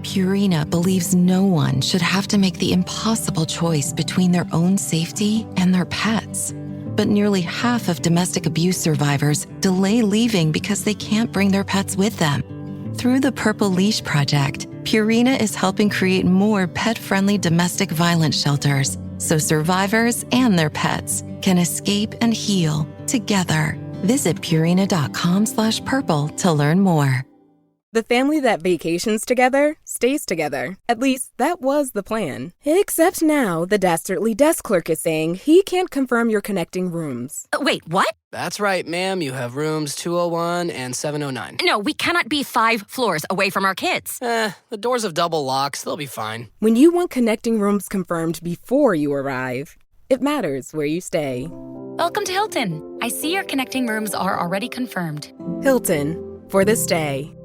Purina believes no one should have to make the impossible choice between their own safety and their pets. But nearly half of domestic abuse survivors delay leaving because they can't bring their pets with them. Through the Purple Leash Project, Purina is helping create more pet-friendly domestic violence shelters so survivors and their pets can escape and heal together. Visit Purina.com/purple to learn more. The family that vacations together stays together. At least, that was the plan. Except now, the Dastardly desk clerk is saying he can't confirm your connecting rooms. Wait, what? That's right, ma'am. You have rooms 201 and 709. No, we cannot be 5 floors away from our kids. The doors have double locks. They'll be fine. When you want connecting rooms confirmed before you arrive, it matters where you stay. Welcome to Hilton. I see your connecting rooms are already confirmed. Hilton, for the stay.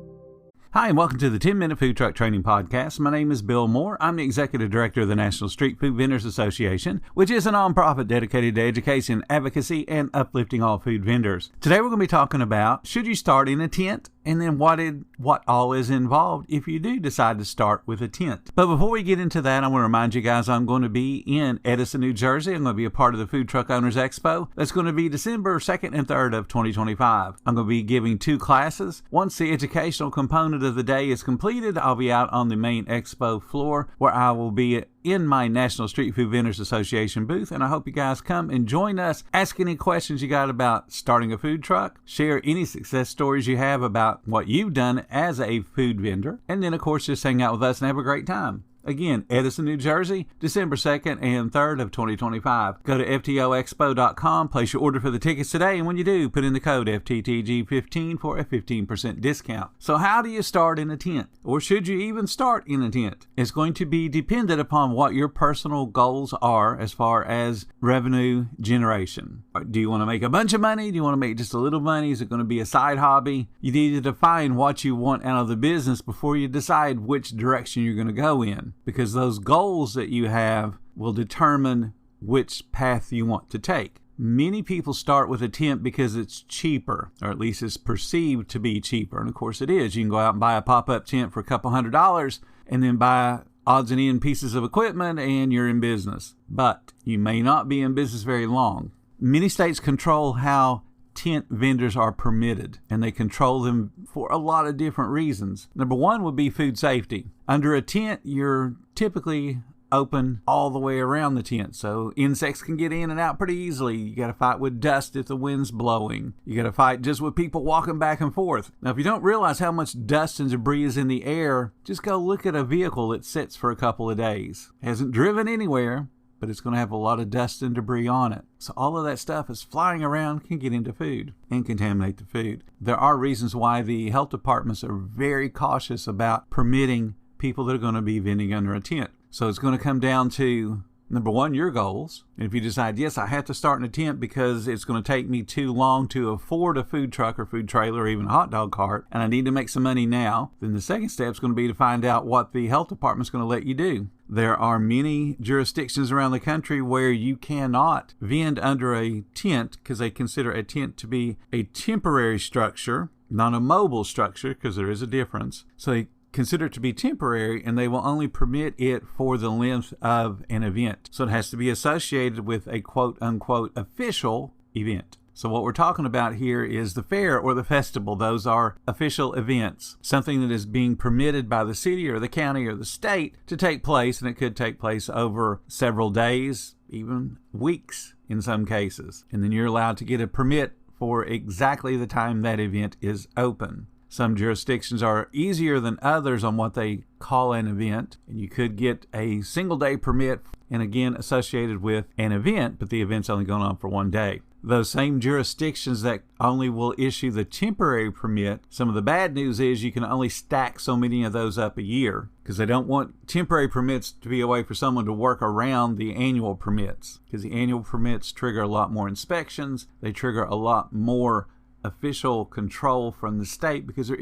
Hi, and welcome to the 10-Minute Food Truck Training Podcast. My name is Bill Moore. I'm the Executive Director of the National Street Food Vendors Association, which is a nonprofit dedicated to education, advocacy, and uplifting all food vendors. Today we're going to be talking about, should you start in a tent? And then what all is involved if you do decide to start with a tent. But before we get into that, I want to remind you guys I'm going to be in Edison, New Jersey. I'm going to be a part of the Food Truck Owners Expo. That's going to be December 2nd and 3rd of 2025. I'm going to be giving 2 classes. Once the educational component of the day is completed, I'll be out on the main expo floor where I will be in my National Street Food Vendors Association booth, and I hope you guys come and join us. Ask any questions you got about starting a food truck, share any success stories you have about what you've done as a food vendor, and then of course just hang out with us and have a great time. Again, Edison, New Jersey, December 2nd and 3rd of 2025. Go to FTOexpo.com, place your order for the tickets today, and when you do, put in the code FTTG15 for a 15% discount. So how do you start in a tent? Or should you even start in a tent? It's going to be dependent upon what your personal goals are as far as revenue generation. Do you want to make a bunch of money? Do you want to make just a little money? Is it going to be a side hobby? You need to define what you want out of the business before you decide which direction you're going to go in, because those goals that you have will determine which path you want to take. Many people start with a tent because it's cheaper, or at least it's perceived to be cheaper. And of course it is. You can go out and buy a pop-up tent for a couple $100 and then buy odds and end pieces of equipment and you're in business. But you may not be in business very long. Many states control how tent vendors are permitted, and they control them for a lot of different reasons. Number one would be food safety. Under a tent, you're typically open all the way around the tent, so insects can get in and out pretty easily. You got to fight with dust if the wind's blowing. You got to fight just with people walking back and forth. Now, if you don't realize how much dust and debris is in the air, just go look at a vehicle that sits for a couple of days. Hasn't driven anywhere, but it's going to have a lot of dust and debris on it. So all of that stuff is flying around, can get into food and contaminate the food. There are reasons why the health departments are very cautious about permitting people that are going to be vending under a tent. So it's going to come down to, number one, your goals. And if you decide, yes, I have to start in a tent because it's going to take me too long to afford a food truck or food trailer or even a hot dog cart, and I need to make some money now, then the second step is going to be to find out what the health department is going to let you do. There are many jurisdictions around the country where you cannot vend under a tent because they consider a tent to be a temporary structure, not a mobile structure, because there is a difference. So they consider it to be temporary, and they will only permit it for the length of an event. So it has to be associated with a quote-unquote official event. So what we're talking about here is the fair or the festival. Those are official events, something that is being permitted by the city or the county or the state to take place, and it could take place over several days, even weeks in some cases. And then you're allowed to get a permit for exactly the time that event is open. Some jurisdictions are easier than others on what they call an event, and you could get a single day permit, and again associated with an event, but the event's only going on for one day. Those same jurisdictions that only will issue the temporary permit, some of the bad news is you can only stack so many of those up a year because they don't want temporary permits to be a way for someone to work around the annual permits, because the annual permits trigger a lot more inspections. They trigger a lot more official control from the state because they're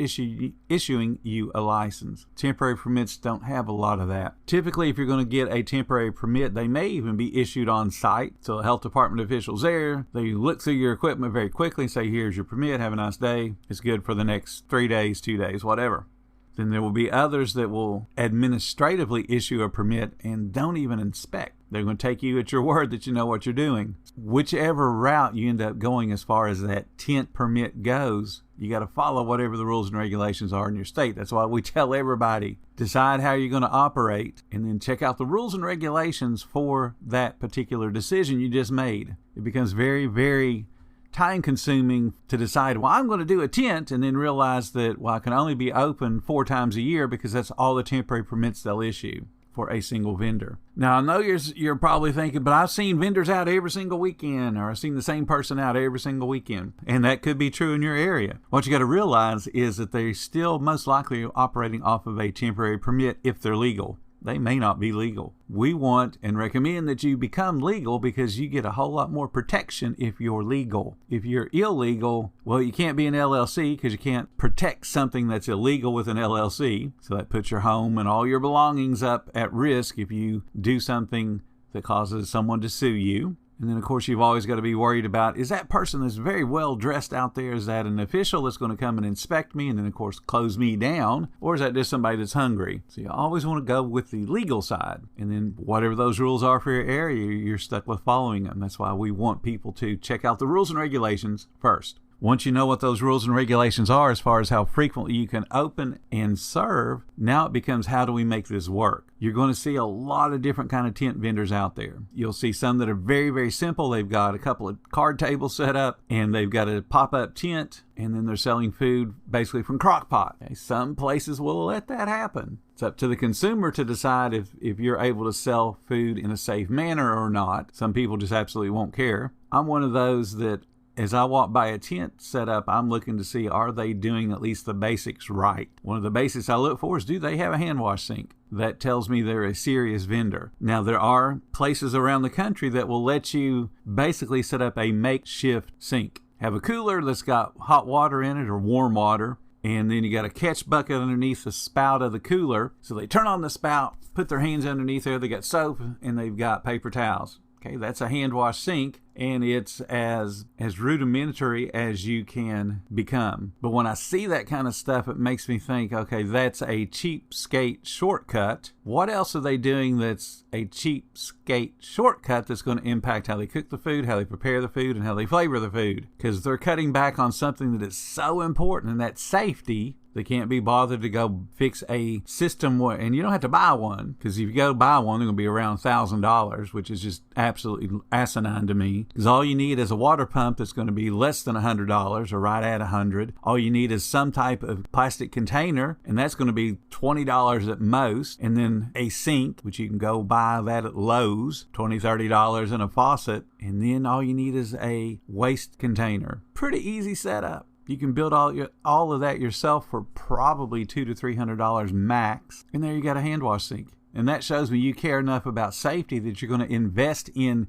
issuing you a license. Temporary permits don't have a lot of that. Typically, if you're going to get a temporary permit, they may even be issued on site. So a health department official's there. They look through your equipment very quickly and say, here's your permit, have a nice day. It's good for the next 3 days, 2 days, whatever. Then there will be others that will administratively issue a permit and don't even inspect. They're going to take you at your word that you know what you're doing. Whichever route you end up going as far as that tent permit goes, you got to follow whatever the rules and regulations are in your state. That's why we tell everybody, decide how you're going to operate and then check out the rules and regulations for that particular decision you just made. It becomes very, very time consuming to decide, well, I'm going to do a tent, and then realize that, well, I can only be open 4 times a year because that's all the temporary permits they'll issue for a single vendor. Now, I know you're probably thinking, but I've seen vendors out every single weekend, or I've seen the same person out every single weekend. And that could be true in your area. What you got to realize is that they're still most likely operating off of a temporary permit if they're legal. They may not be legal. We want and recommend that you become legal because you get a whole lot more protection if you're legal. If you're illegal, well, you can't be an LLC because you can't protect something that's illegal with an LLC. So that puts your home and all your belongings up at risk if you do something that causes someone to sue you. And then, of course, you've always got to be worried about, is that person that's very well dressed out there, is that an official that's going to come and inspect me and then, of course, close me down? Or is that just somebody that's hungry? So you always want to go with the legal side. And then whatever those rules are for your area, you're stuck with following them. That's why we want people to check out the rules and regulations first. Once you know what those rules and regulations are as far as how frequently you can open and serve, now it becomes, how do we make this work? You're going to see a lot of different kind of tent vendors out there. You'll see some that are very, very simple. They've got a couple of card tables set up and they've got a pop-up tent, and then they're selling food basically from crock pot. Okay, some places will let that happen. It's up to the consumer to decide if you're able to sell food in a safe manner or not. Some people just absolutely won't care. I'm one of those that, as I walk by a tent set up, I'm looking to see, are they doing at least the basics right? One of the basics I look for is, do they have a hand wash sink? That tells me they're a serious vendor. Now, there are places around the country that will let you basically set up a makeshift sink. Have a cooler that's got hot water in it or warm water, and then you got a catch bucket underneath the spout of the cooler. So they turn on the spout, put their hands underneath there, they got soap, and they've got paper towels. Okay, that's a hand wash sink, and it's as rudimentary as you can become. But when I see that kind of stuff, it makes me think, okay, that's a cheapskate shortcut. What else are they doing that's a cheapskate shortcut that's going to impact how they cook the food, how they prepare the food, and how they flavor the food? Because they're cutting back on something that is so important, and that's safety. They can't be bothered to go fix a system, and you don't have to buy one, because if you go buy one, they're going to be around $1,000, which is just absolutely asinine to me. Because all you need is a water pump that's going to be less than $100 or right at $100. All you need is some type of plastic container, and that's going to be $20 at most. And then a sink, which you can go buy that at Lowe's, $20, $30, and a faucet. And then all you need is a waste container. Pretty easy setup. You can build all of that yourself for probably $200 to $300 max. And there you got a hand wash sink. And that shows me you care enough about safety that you're going to invest in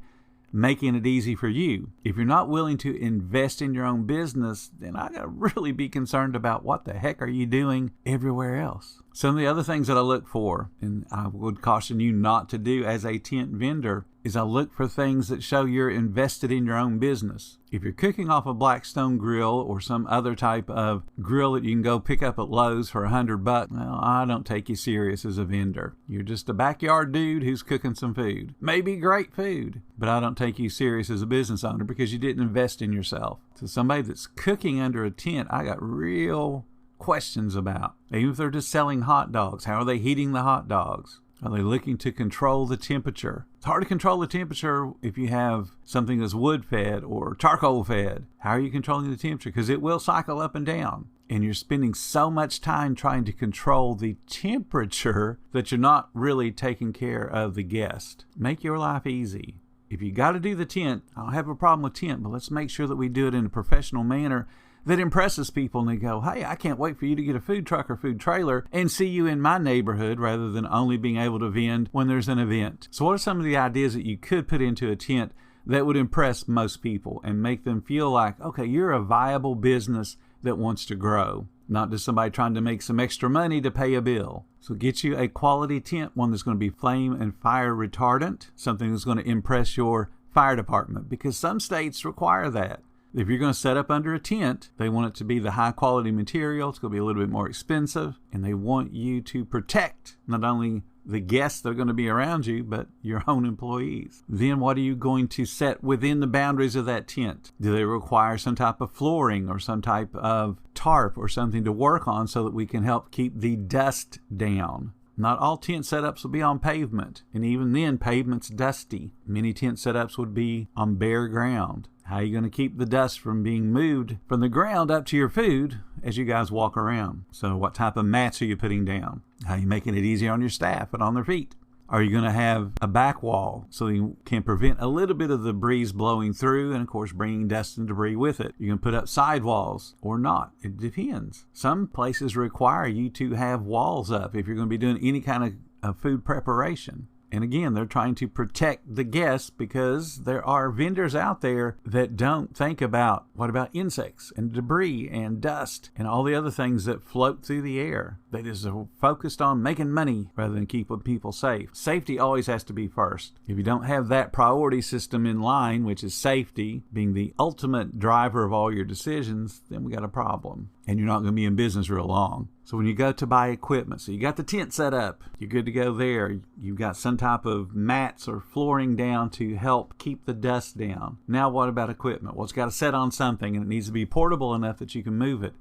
making it easy for you. If you're not willing to invest in your own business, then I got to really be concerned about what the heck are you doing everywhere else. Some of the other things that I look for, and I would caution you not to do as a tent vendor, is I look for things that show you're invested in your own business. If you're cooking off a Blackstone grill or some other type of grill that you can go pick up at Lowe's for $100, well, I don't take you serious as a vendor. You're just a backyard dude who's cooking some food. Maybe great food, but I don't take you serious as a business owner because you didn't invest in yourself. So somebody that's cooking under a tent, I got real questions about. Even if they're just selling hot dogs, how are they heating the hot dogs? Are they looking to control the temperature? It's hard to control the temperature if you have something that's wood-fed or charcoal-fed. How are you controlling the temperature? Because it will cycle up and down. And you're spending so much time trying to control the temperature that you're not really taking care of the guest. Make your life easy. If you got to do the tent, I don't have a problem with tent, but let's make sure that we do it in a professional manner that impresses people, and they go, hey, I can't wait for you to get a food truck or food trailer and see you in my neighborhood rather than only being able to vend when there's an event. So what are some of the ideas that you could put into a tent that would impress most people and make them feel like, okay, you're a viable business that wants to grow, not just somebody trying to make some extra money to pay a bill. So get you a quality tent, one that's going to be flame and fire retardant, something that's going to impress your fire department, because some states require that. If you're going to set up under a tent, they want it to be the high quality material. It's going to be a little bit more expensive, and they want you to protect not only the guests that are going to be around you, but your own employees. Then what are you going to set within the boundaries of that tent? Do they require some type of flooring or some type of tarp or something to work on so that we can help keep the dust down? Not all tent setups will be on pavement, and even then, pavement's dusty. Many tent setups would be on bare ground. How are you going to keep the dust from being moved from the ground up to your food as you guys walk around? So what type of mats are you putting down? How are you making it easier on your staff and on their feet? Are you going to have a back wall so you can prevent a little bit of the breeze blowing through and, of course, bringing dust and debris with it? You can put up side walls or not. It depends. Some places require you to have walls up if you're going to be doing any kind of food preparation. And again, they're trying to protect the guests because there are vendors out there that don't think about what about insects and debris and dust and all the other things that float through the air. They just are focused on making money rather than keeping people safe. Safety always has to be first. If you don't have that priority system in line, which is safety being the ultimate driver of all your decisions, then we got a problem. And you're not going to be in business real long. So when you go to buy equipment, so you got the tent set up, you're good to go there. You've got some type of mats or flooring down to help keep the dust down. Now what about equipment? Well, it's got to set on something, and it needs to be portable enough that you can move it.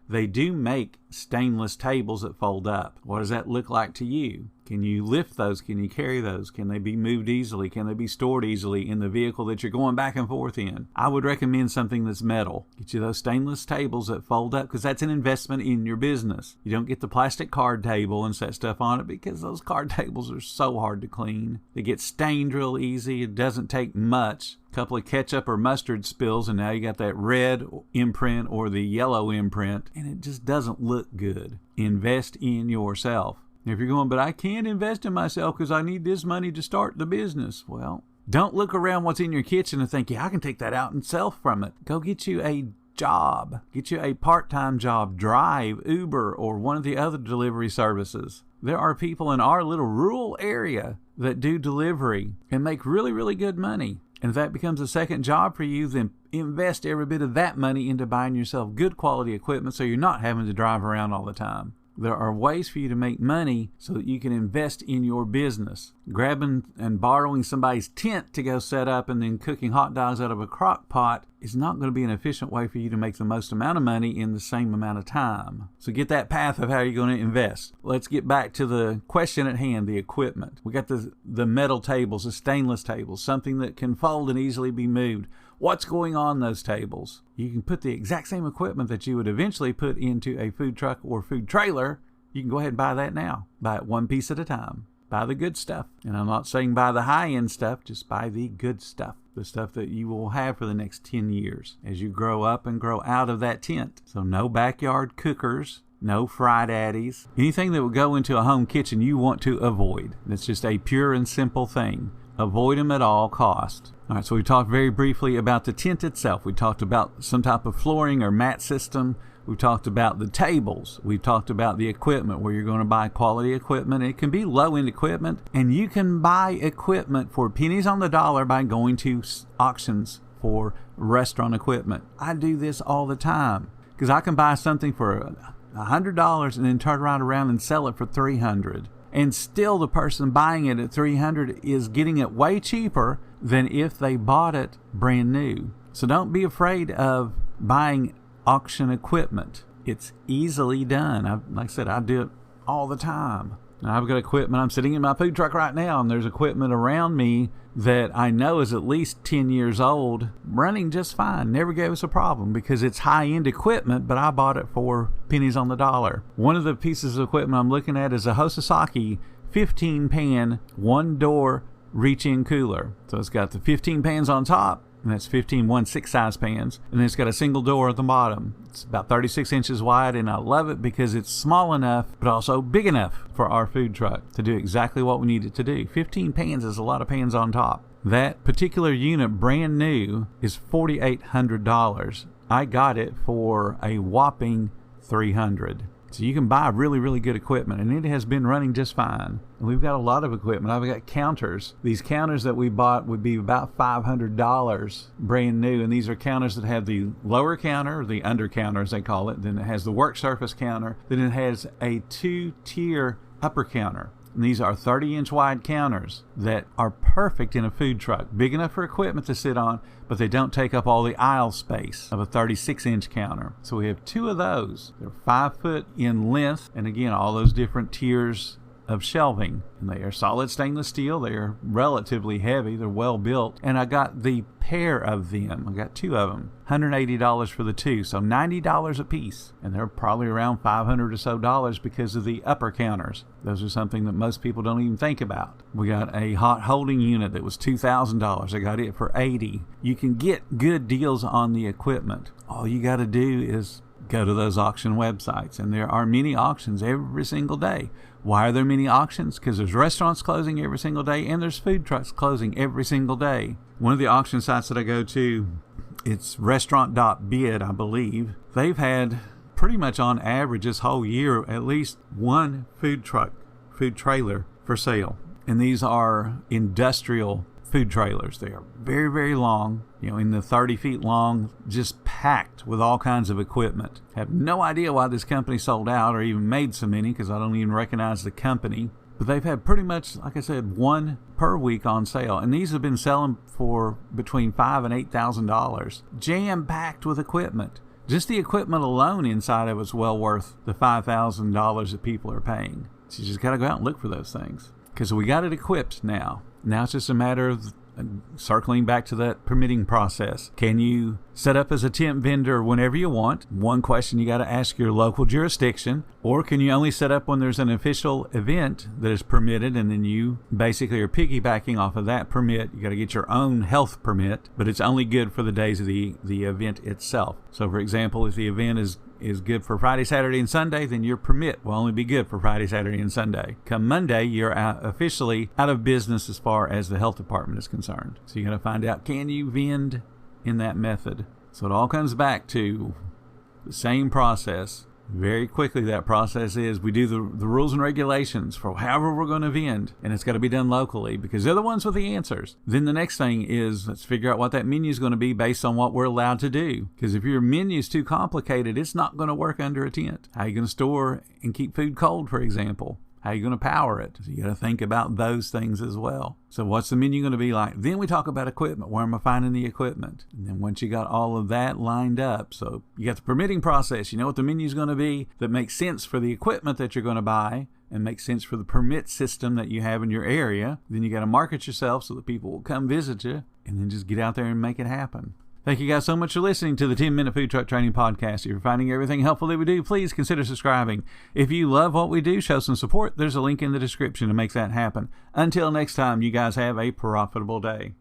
They do make stainless tables that fold up. What does that look like to you? Can you lift those? Can you carry those? Can they be moved easily? Can they be stored easily in the vehicle that you're going back and forth in? I would recommend something that's metal. Get you those stainless tables that fold up because that's an investment in your business. You don't get the plastic card table and set stuff on it because those card tables are so hard to clean. They get stained real easy. It doesn't take much. A couple of ketchup or mustard spills and now you got that red imprint or the yellow imprint, and it just doesn't look good. Invest in yourself. If you're going, but I can't invest in myself because I need this money to start the business. Well, don't look around what's in your kitchen and think, yeah, I can take that out and sell from it. Go get you a job. Get you a part-time job. Drive, Uber, or one of the other delivery services. There are people in our little rural area that do delivery and make really, really good money. And if that becomes a second job for you, then invest every bit of that money into buying yourself good quality equipment so you're not having to drive around all the time. There are ways for you to make money so that you can invest in your business. Grabbing and borrowing somebody's tent to go set up and then cooking hot dogs out of a crock pot is not going to be an efficient way for you to make the most amount of money in the same amount of time. So get that path of how you're going to invest. Let's get back to the question at hand, the equipment. We got the metal tables, the stainless tables, something that can fold and easily be moved. What's going on those tables? You can put the exact same equipment that you would eventually put into a food truck or food trailer. You can go ahead and buy that now. Buy it one piece at a time. Buy the good stuff. And I'm not saying buy the high-end stuff, just buy the good stuff. The stuff that you will have for the next 10 years as you grow up and grow out of that tent. So no backyard cookers, no fry daddies. Anything that would go into a home kitchen you want to avoid. It's just a pure and simple thing. Avoid them at all costs. All right, so we talked very briefly about the tent itself. We talked about some type of flooring or mat system. We talked about the tables. We talked about the equipment where you're going to buy quality equipment. It can be low-end equipment, and you can buy equipment for pennies on the dollar by going to auctions for restaurant equipment. I do this all the time because I can buy something for $100 and then turn right around and sell it for $300. And still the person buying it at $300 is getting it way cheaper than if they bought it brand new. So don't be afraid of buying auction equipment. It's easily done. Like I said, I do it all the time. Now, I've got equipment. I'm sitting in my food truck right now, and there's equipment around me that I know is at least 10 years old, running just fine. Never gave us a problem because it's high-end equipment, but I bought it for pennies on the dollar. One of the pieces of equipment I'm looking at is a Hosasaki 15-pan, one-door reach-in cooler. So it's got the 15 pans on top, and that's 15 1/6 size pans, and then it's got a single door at the bottom. It's about 36 inches wide, and I love it because it's small enough but also big enough for our food truck to do exactly what we need it to do. 15 pans is a lot of pans on top. That particular unit, brand new, is $4,800. I got it for a whopping $300. So you can buy really, really good equipment, and it has been running just fine. And we've got a lot of equipment. I've got counters. These counters that we bought would be about $500 brand new, and these are counters that have the lower counter, the under counter as they call it, then it has the work surface counter, then it has a 2-tier upper counter. And these are 30-inch wide counters that are perfect in a food truck, big enough for equipment to sit on, but they don't take up all the aisle space of a 36-inch counter. So we have 2 of those. They're 5 foot in length, and again, all those different tiers of shelving. And they are solid stainless steel. They are relatively heavy. They're well built. And I got the pair of them. I got 2 of them. $180 for the 2, so $90 a piece. And they're probably around $500 or so because of the upper counters. Those are something that most people don't even think about. We got a hot holding unit that was $2,000. I got it for $80. You can get good deals on the equipment. All you got to do is go to those auction websites, and there are many auctions every single day. Why are there many auctions? Because there's restaurants closing every single day, and there's food trucks closing every single day. One of the auction sites that I go to, it's restaurant.bid, I believe. They've had pretty much on average this whole year at least one food trailer for sale. And these are industrial food trailers. They are very, very long, in the 30 feet long, just packed with all kinds of equipment. Have no idea why this company sold out or even made so many, because I don't even recognize the company. But they've had pretty much, like I said, 1 per week on sale. And these have been selling for between $5,000 and $8,000. Jam-packed with equipment. Just the equipment alone inside of it's well worth the $5,000 that people are paying. So you just got to go out and look for those things. Because we got it equipped now. Now it's just a matter of circling back to that permitting process. Can you set up as a temp vendor whenever you want? One question you got to ask your local jurisdiction. Or can you only set up when there's an official event that is permitted, and then you basically are piggybacking off of that permit? You got to get your own health permit, but it's only good for the days of the event itself. So for example, if the event is good for Friday, Saturday, and Sunday, then your permit will only be good for Friday, Saturday, and Sunday. Come Monday, you're officially out of business as far as the health department is concerned. So you got to find out, can you vend in that method? So it all comes back to the same process. Very quickly, that process is we do the rules and regulations for however we're going to vend, and it's got to be done locally because they're the ones with the answers. Then the next thing is let's figure out what that menu is going to be based on what we're allowed to do. Because if your menu is too complicated, it's not going to work under a tent. How are you going to store and keep food cold, for example? How are you going to power it? So you got to think about those things as well. So what's the menu going to be like? Then we talk about equipment. Where am I finding the equipment? And then once you got all of that lined up, so you got the permitting process. You know what the menu is going to be that makes sense for the equipment that you're going to buy and makes sense for the permit system that you have in your area. Then you got to market yourself so that people will come visit you, and then just get out there and make it happen. Thank you guys so much for listening to the 10-Minute Food Truck Training Podcast. If you're finding everything helpful that we do, please consider subscribing. If you love what we do, show some support. There's a link in the description to make that happen. Until next time, you guys have a profitable day.